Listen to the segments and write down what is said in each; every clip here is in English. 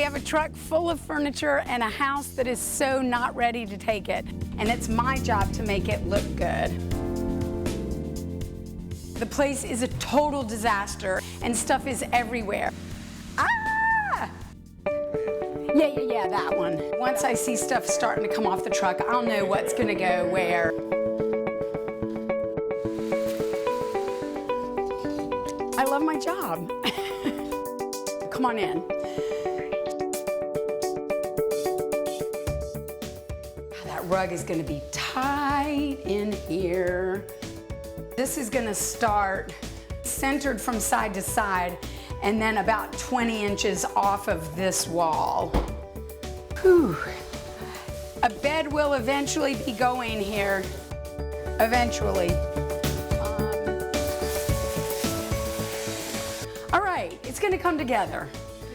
we have a truck full of furniture and a house that is so not ready to take it. And it's my job to make it look good. The place is a total disaster and stuff is everywhere. Ah! Yeah, that one. Once I see stuff starting to come off the truck, I'll know what's gonna go where. I love my job. Come on in. That rug is gonna be tight in here. This is gonna start centered from side to side and then about 20 inches off of this wall. Whew. A bed will eventually be going here. Eventually. All right, it's gonna come together.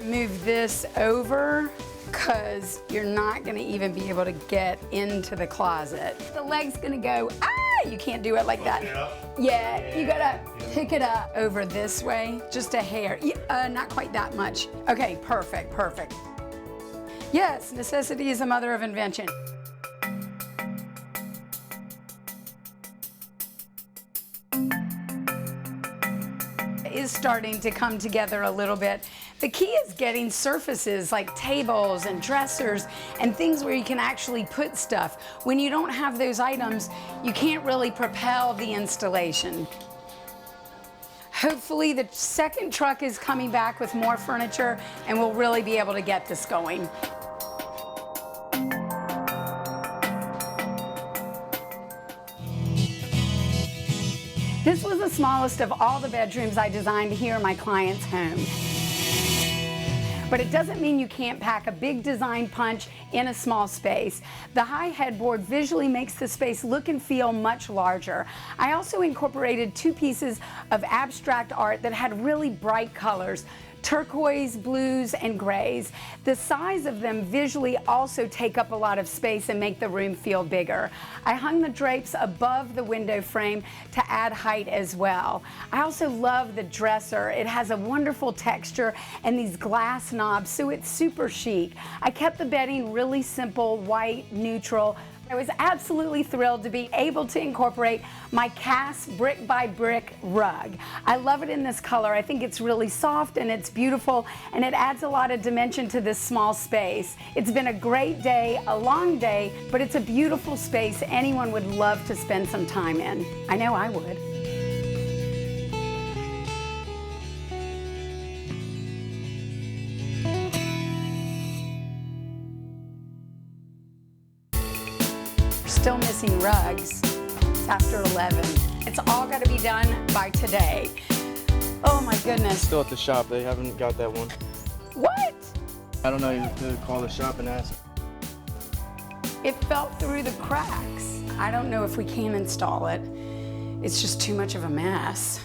Move this over because you're not gonna even be able to get into the closet. The leg's gonna go, you can't do it like that. Yeah, you gotta pick it up over this way, just a hair. Not quite that much. Okay, perfect. Yes, necessity is the mother of invention. Is starting to come together a little bit. The key is getting surfaces like tables and dressers and things where you can actually put stuff. When you don't have those items, you can't really propel the installation. Hopefully the second truck is coming back with more furniture and we'll really be able to get this going. This was the smallest of all the bedrooms I designed here in my client's home. But it doesn't mean you can't pack a big design punch in a small space. The high headboard visually makes the space look and feel much larger. I also incorporated 2 pieces of abstract art that had really bright colors. Turquoise, blues, and grays. The size of them visually also take up a lot of space and make the room feel bigger. I hung the drapes above the window frame to add height as well. I also love the dresser. It has a wonderful texture and these glass knobs, so it's super chic. I kept the bedding really simple, white, neutral. I was absolutely thrilled to be able to incorporate my cast brick by brick rug. I love it in this color. I think it's really soft and it's beautiful and it adds a lot of dimension to this small space. It's been a great day, a long day, but it's a beautiful space anyone would love to spend some time in. I know I would. Still missing rugs. It's after 11. It's all got to be done by today. Oh my goodness. Still at the shop. They haven't got that one. What? I don't know. You have to call the shop and ask. It fell through the cracks. I don't know if we can install it. It's just too much of a mess.